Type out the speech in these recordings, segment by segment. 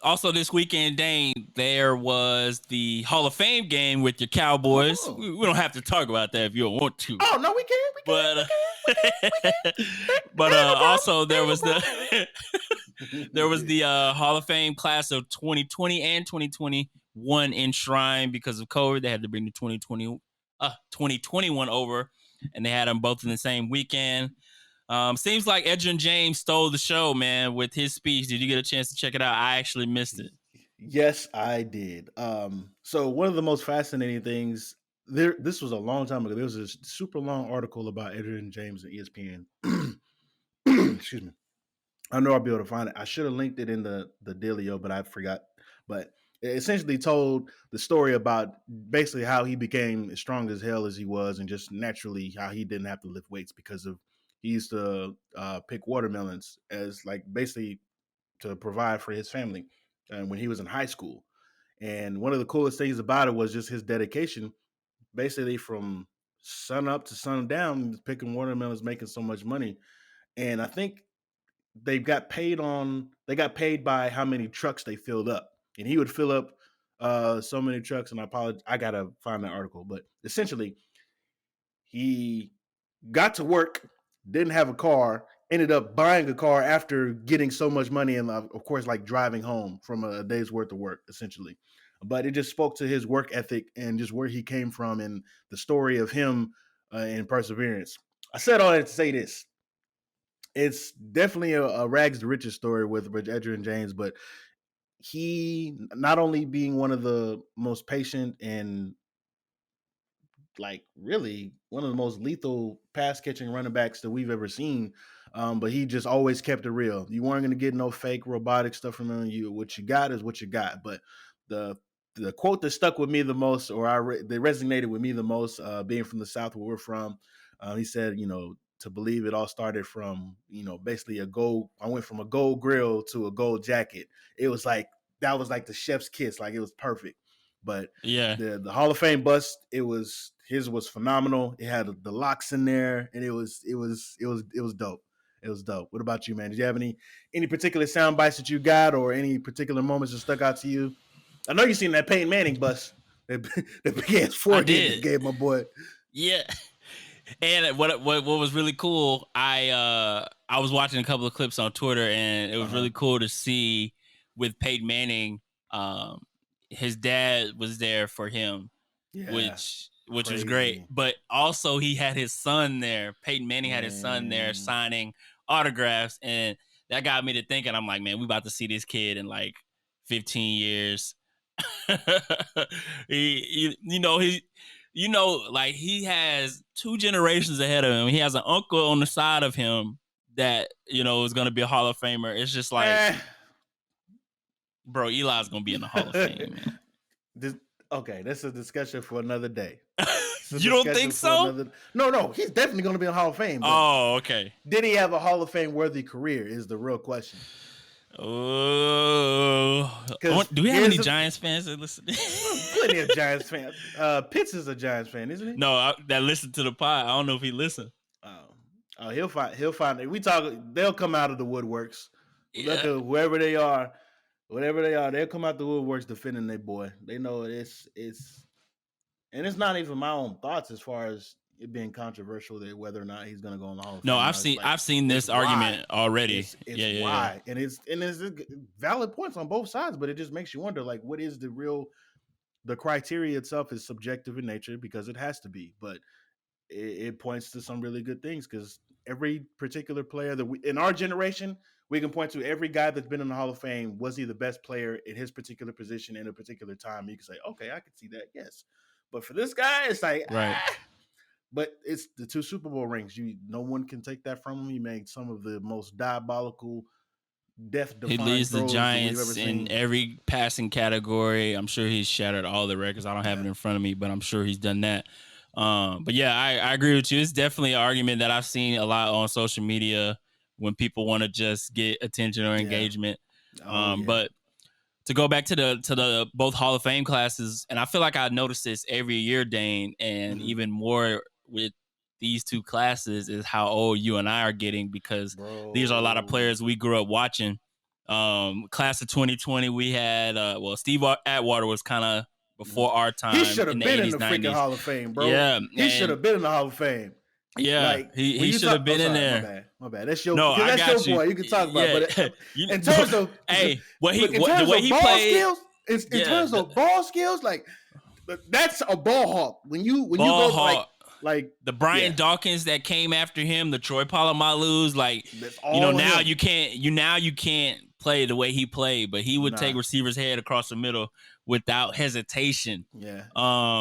Also this weekend, Dane, there was the Hall of Fame game with your Cowboys. Oh. We don't have to talk about that if you don't want to. Oh no, we can, we can, But we can, we can, we can. but Ain't no problem. also there Ain't no was the there was problem. the Hall of Fame class of 2020 and 2021 enshrined because of COVID. They had to bring the 2021 over, and they had them both in the same weekend. Seems like Edgerrin James stole the show, man, with his speech. Did you get a chance to check it out? I actually missed it. Yes, I did. So one of the most fascinating things there. This was a long time ago. There was a super long article about Edgerrin James and ESPN. Excuse me. I know I'll be able to find it. I should have linked it in the dealio, but I forgot. But it essentially told the story about basically how he became as strong as hell as he was, and just naturally how he didn't have to lift weights because of he used to pick watermelons as like basically to provide for his family when he was in high school. And one of the coolest things about it was just his dedication, basically from sun up to sun down, picking watermelons, making so much money. And I think they got paid by how many trucks they filled up, and he would fill up so many trucks. And I apologize, I gotta find that article, but essentially he got to work, didn't have a car, ended up buying a car after getting so much money, and of course like driving home from a day's worth of work essentially. But it just spoke to his work ethic and just where he came from and the story of him and perseverance. I said all that to say this: it's definitely a rags to riches story with Edgerrin James, but he not only being one of the most patient and like really one of the most lethal pass catching running backs that we've ever seen. But he just always kept it real. You weren't going to get no fake robotic stuff from him. You what you got is what you got. But the the quote that stuck with me the most, or they resonated with me the most, being from the South where we're from, he said, to believe it all started from, basically a gold. I went from a gold grill to a gold jacket. It was like that was like the chef's kiss. Like it was perfect. But Yeah. the Hall of Fame bust, his was phenomenal. It had the locks in there, and it was dope. It was dope. What about you, man? Did you have any particular sound bites that you got, or any particular moments that stuck out to you? I know you seen that Peyton Manning bust, that big ass I forehead they did. gave my boy. Yeah. And what was really cool, I was watching a couple of clips on Twitter, and it was Uh-huh. really cool to see with Peyton Manning. His dad was there for him, Yeah, which was great. crazy, But also he had his son there. Peyton Manning had his son there man. signing autographs, and that got me to thinking. I'm like, man, we about to see this kid in like 15 years. Like he has two generations ahead of him. He has an uncle on the side of him that is going to be a Hall of Famer. It's just like, Eh. bro, Eli's going to be in the Hall of Fame, man. This, okay, that's a discussion for another day. You don't think so? No, he's definitely going to be in the Hall of Fame. But Oh, okay. did he have a Hall of Fame worthy career? Is the real question. Oh, do we have any Giants fans that listen? Plenty of Giants fans. Pitts is a Giants fan, isn't he? No, that listen to the pod. I don't know if he listen. He'll find it. They'll come out of the woodworks. Yeah. Whoever they are, whatever they are, they'll come out the woodworks defending their boy. They know it's and it's not even my own thoughts as far as it being controversial that whether or not he's going to go in the Hall of Fame. No, I've seen this argument already. It's why, and it's valid points on both sides, but it just makes you wonder, like, what is the criteria itself is subjective in nature because it has to be, but it points to some really good things because every particular player that in our generation, we can point to every guy that's been in the Hall of Fame. Was he the best player in his particular position in a particular time? You can say, okay, I can see that, yes. But for this guy, it's like, right. But it's the 2 Super Bowl rings. No one can take that from him. He made some of the most diabolical, death-defying He leads the throws Giants in every passing category. I'm sure he's shattered all the records. I don't have it in front of me, but I'm sure he's done that. But yeah, I agree with you. It's definitely an argument that I've seen a lot on social media when people want to just get attention or engagement. But to go back to the both Hall of Fame classes, and I feel like I notice this every year, Dane, and even more with these two classes is how old you and I are getting because these are a lot of players we grew up watching. Class of 2020, we had Steve Atwater was kind of before our He time should in have the been in 80s, the freaking 90s. Hall of Fame, bro. Yeah, He should and have been in the Hall of Fame. yeah, Like when he you should have talk, oh been in sorry, there. my bad. That's your No, because I that's your got you. boy. You can talk about, Yeah, it. But you in terms of, hey, in the terms way of he ball played, skills, in yeah, terms of ball skills, like that's a ball hawk. When you ball go hawk. like The Brian yeah, Dawkins that came after him, the Troy Polamalu's, like, that's you know, all now him. you can't play the way he played, but he would take Nah. receivers head across the middle without hesitation. Yeah.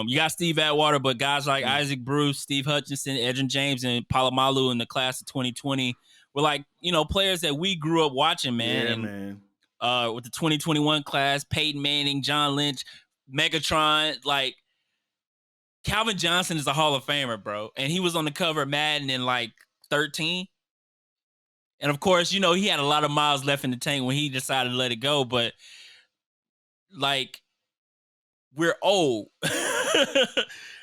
You got Steve Atwater, but guys like Isaac Bruce, Steve Hutchinson, Edrin James, and Polamalu in the class of 2020 were like, you know, players that we grew up watching, man. Yeah, And man. with the 2021 class, Peyton Manning, John Lynch, Megatron, like Calvin Johnson is a Hall of Famer, bro. And he was on the cover of Madden in like 13. And of course, you know, he had a lot of miles left in the tank when he decided to let it go. But like, we're old.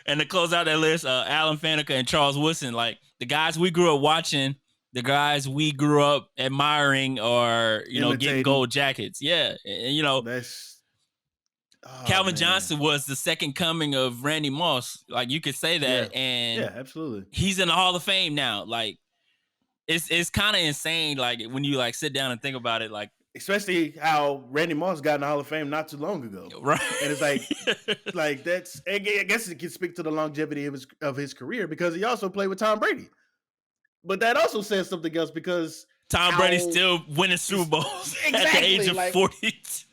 And to close out that list, Alan Faneca and Charles Woodson, like the guys we grew up watching, the guys we grew up admiring or, you know, getting gold jackets. Yeah. And, you know, that's Calvin Johnson was the second coming of Randy Moss. Like you could say that. Yeah. And yeah, absolutely. He's in the Hall of Fame now. Like it's kind of insane. Like when you like sit down and think about it, like especially how Randy Moss got in the Hall of Fame not too long ago, right? And it's like that's I guess it can speak to the longevity of his career because he also played with Tom Brady. But that also says something else because Tom Brady's still winning Super Bowls at the age of 42.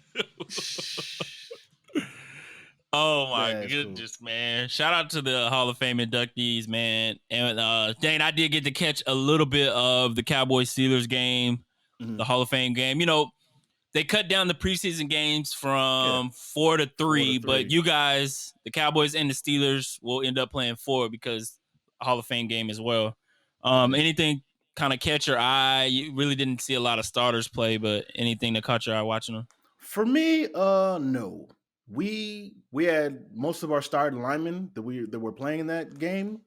Oh my goodness, cool. Man. Shout out to the Hall of Fame inductees, man. And Dane, I did get to catch a little bit of the Cowboys-Steelers game, the Hall of Fame game. You know, they cut down the preseason games from 4 to 3, but you guys, the Cowboys and the Steelers, will end up playing 4 because Hall of Fame game as well. Anything kind of catch your eye? You really didn't see a lot of starters play, but anything that caught your eye watching them? For me, no. We had most of our starting linemen that were playing in that game.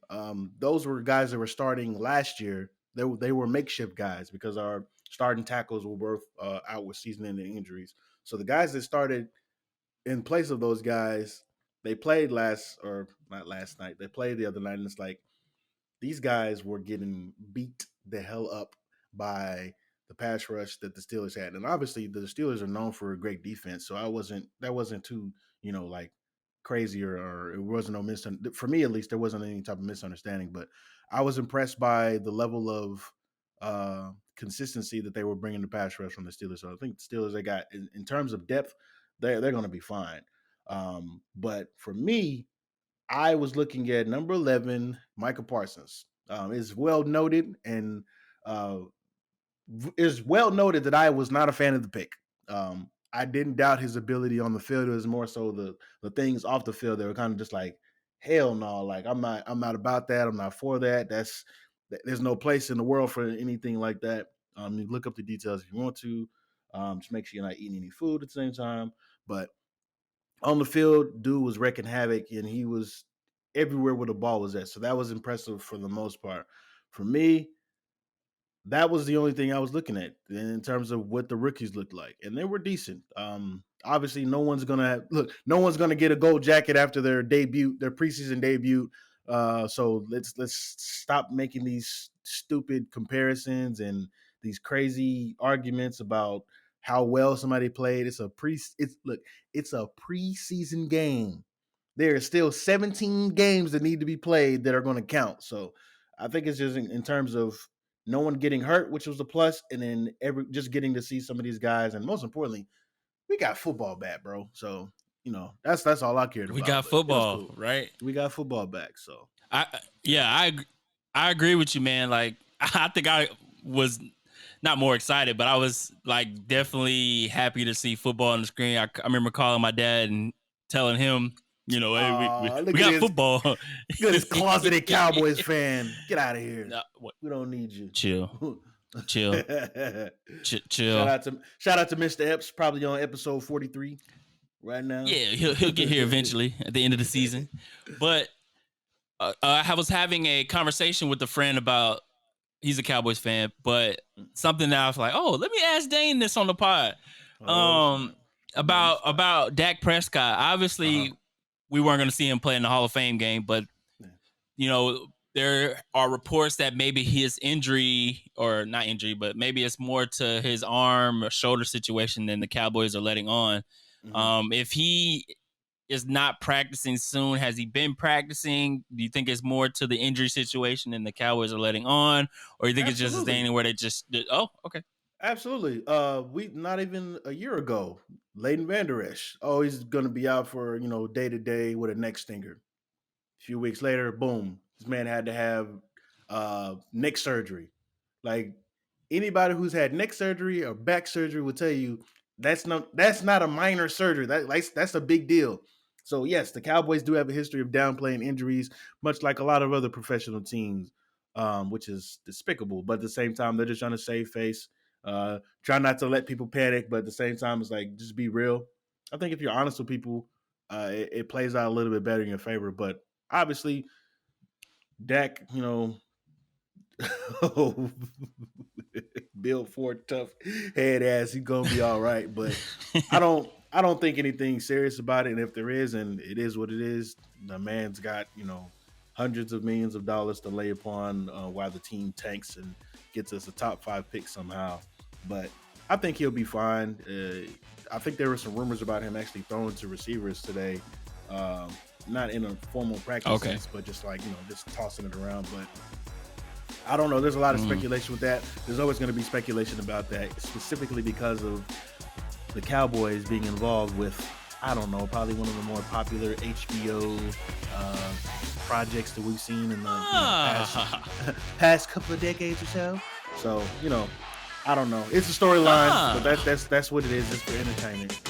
Those were guys that were starting last year. They were makeshift guys because our starting tackles were both out with season-ending injuries. So the guys that started in place of those guys, they played not last night. They played the other night, and it's like these guys were getting beat the hell up by the pass rush that the Steelers had. And obviously the Steelers are known for a great defense. So that wasn't too, like crazy or it wasn't no for me at least, there wasn't any type of misunderstanding, but I was impressed by the level of consistency that they were bringing the pass rush from the Steelers. So I think the Steelers, they got in terms of depth, they're going to be fine. But for me, I was looking at number 11, Micah Parsons. It's well noted and is well noted that I was not a fan of the pick. I didn't doubt his ability on the field. It was more so the things off the field that were kind of just like, hell no, like I'm not about that. I'm not for that. There's no place in the world for anything like that. You look up the details if you want to. Just make sure you're not eating any food at the same time. But on the field, dude was wrecking havoc, and he was everywhere where the ball was at. So that was impressive for the most part. For me, that was the only thing I was looking at in terms of what the rookies looked like, and they were decent. Obviously, no one's gonna get a gold jacket after their preseason debut. So let's stop making these stupid comparisons and these crazy arguments about how well somebody played. It's a preseason game. There are still 17 games that need to be played that are going to count. So I think it's just in terms of no one getting hurt, which was a plus, and then just getting to see some of these guys, and most importantly, we got football back, bro. So that's all I cared about. We got football, cool. Right? We got football back. So I agree with you, man. Like I think I was not more excited, but I was like definitely happy to see football on the screen. I remember calling my dad and telling him, you know, hey, we got football. Look at this closeted Cowboys fan. Get out of here. We don't need you. Chill. Chill. Shout out to Mr. Epps, probably on episode 43 right now. Yeah, he'll get here eventually at the end of the season. But I was having a conversation with a friend about he's a Cowboys fan, but something that I was like, oh, let me ask Dane this on the pod. Oh snap! Put me on the spot. About Dak Prescott. Uh-huh. Obviously, we weren't going to see him play in the Hall of Fame game, but Yeah. there are reports that maybe his injury, or not injury, but maybe it's more to his arm or shoulder situation than the Cowboys are letting on. Mm-hmm. If he is not practicing soon, has he been practicing? Do you think it's more to the injury situation than the Cowboys are letting on, or you think it's just a Absolutely. thing where they just oh, okay. Absolutely. We not even a year ago, Leighton Vander Esch. Oh, he's gonna be out for day to day with a neck stinger. A few weeks later, boom, this man had to have neck surgery. Like anybody who's had neck surgery or back surgery will tell you that's not a minor surgery. That's a big deal. So yes, the Cowboys do have a history of downplaying injuries, much like a lot of other professional teams, which is despicable. But at the same time, they're just trying to save face. Try not to let people panic, but at the same time, it's like just be real. I think if you're honest with people, it plays out a little bit better in your favor. But obviously, Dak, Bill Ford, tough head ass, he's gonna be all right. But I don't think anything serious about it. And if there is, and it is what it is, the man's got hundreds of millions of dollars to lay upon while the team tanks and gets us a top 5 pick somehow. But I think he'll be fine. I think there were some rumors about him actually throwing to receivers today. Not in a formal practice sense, but just like just tossing it around. But I don't know. There's a lot of speculation with that. There's always going to be speculation about that, specifically because of the Cowboys being involved with, I don't know, probably one of the more popular HBO projects that we've seen in the past couple of decades or so. So I don't know. It's a storyline, but that's what it is. It's for entertainment.